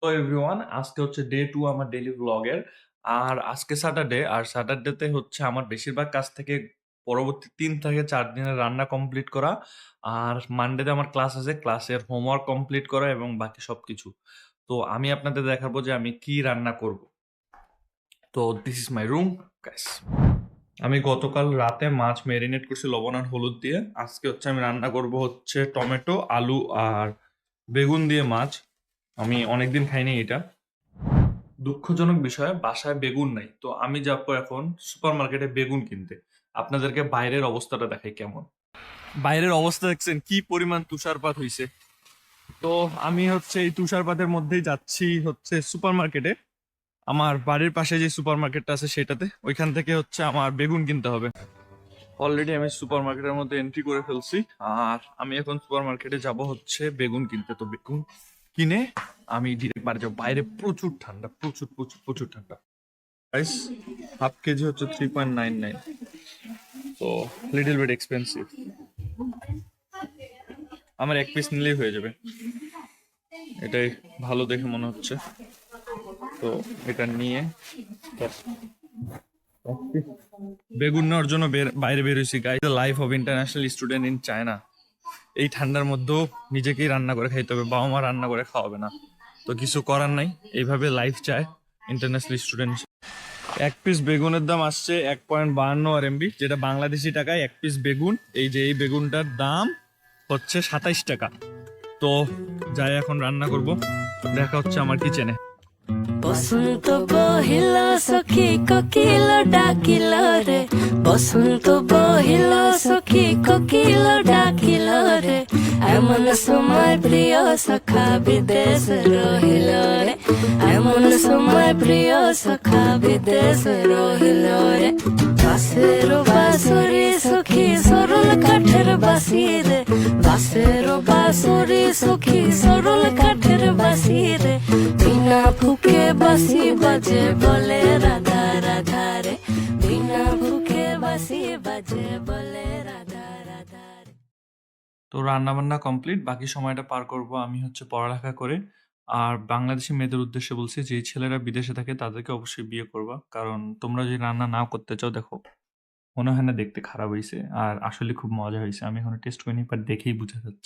Hello everyone, আজকে হচ্ছে day 2 আমার ডেইলি ব্লগের। আর আজকে স্যাটারডে, আর স্যাটারডেতে হচ্ছে আমার বেশিরভাগ কাজ থেকে পরবর্তী ৩ থেকে ৪ দিনের রান্না কমপ্লিট করা। আর মানডেতে আমার ক্লাস আছে, ক্লাসের হোমওয়ার্ক কমপ্লিট করা এবং বাকি সবকিছু। তো আমি আপনাদের দেখাবো যে আমি কি রান্না করব। তো this is my room guys. আমি গতকাল রাতে মাছ ম্যারিনেট করছি লবণ আর হলুদ দিয়ে। আজকে হচ্ছে আমি রান্না করব হচ্ছে টমেটো, আলু আর বেগুন দিয়ে মাছ। আমি অনেকদিন খাইনি এটা। দুঃখজনক বিষয়, বাসায় বেগুন নাই, তো আমি যাবো এখন সুপার মার্কেটে বেগুন কিনতে। আপনাদেরকে বাইরের অবস্থাটা দেখাই কেমন। বাইরের অবস্থা দেখছেন কি পরিমাণ তুষারপাত হইছে। তো আমি হচ্ছে এই তুষারপাতের মধ্যেই যাচ্ছি হচ্ছে সুপার মার্কেটে। আমার বাড়ির পাশে যে সুপার মার্কেটটা আছে সেটাতে, ওইখান থেকে হচ্ছে আমার বেগুন কিনতে হবে। অলরেডি আমি সুপার মার্কেটের মধ্যে এন্ট্রি করে ফেলছি। আর আমি এখন সুপার মার্কেটে যাব হচ্ছে বেগুন কিনতে। তো বেগুন কিনে আমি ডিরেক্ট বাড়ি যাবো। বাইরে প্রচুর ঠান্ডা, প্রচুর প্রচুর প্রচুর ঠান্ডা। প্রাইস হাফ কেজি হচ্ছে 3.99। তো লিটল বিট এক্সপেন্সিভ। আমার এক পিস নিলেই হয়ে যাবে, এটাই ভালো দেখে মনে হচ্ছে। তো এটা নিয়ে বেগুন নেওয়ার জন্য বাইরে বের হয়েছি। Guys, the life of international student in China. এই ঠান্ডার মধ্যেও নিজেকেই রান্না করে খাইতে হবে, বাবা মা রান্না করে খাওয়াবে না। তো কিছু করার নাই, এইভাবে লাইফ চায় ইন্টারন্যাশনাল স্টুডেন্ট। এক পিস বেগুনের দাম আসছে 1.52 RMB, যেটা বাংলাদেশি টাকায় এক পিস বেগুন। এই যে এই বেগুনটার দাম হচ্ছে 27 টাকা। তো যাই এখন রান্না করব, দেখা হচ্ছে আমার কিচেনে। বসন্ত বহিল সখী কোকিল ডাকিল রে, বসন্ত বহিল সখী কোকিল ডাকিল রে, এমন সময় প্রিয় সখা বিদেশ রহিল রে, এমন সময় প্রিয় সখা বিদেশ রহিল রে। বাঁশের বাঁশুরি সখী সরল কাঠের বাঁশি রে, বাঁশের বাঁশুরি সখী সরল কাঠের বাঁশি রে, বিনা ফুকে বাঁশি বাজে বলে রাধা রাধা রে, বিনা ফুকে বাঁশি বাজে বলে রাধা রাধা রে। তো রান্না বান্না কমপ্লিট, বাকি সময়টা পার করব আমি হচ্ছে পড়ালেখা করে। আর বাংলাদেশি মেয়েদের উদ্দেশ্যে বলছি, যে ছেলেরা বিদেশে থাকে তাদেরকে অবশ্যই বিয়ে করবা, কারণ তোমরা যদি রান্না নাও করতে চাও, দেখো মনে হয় না দেখতে খারাপ হয়েছে, আর আসলে খুব মজা হয়েছে। আমি এখন টেস্ট করিনি, বাট দেখেই বোঝা যাচ্ছে।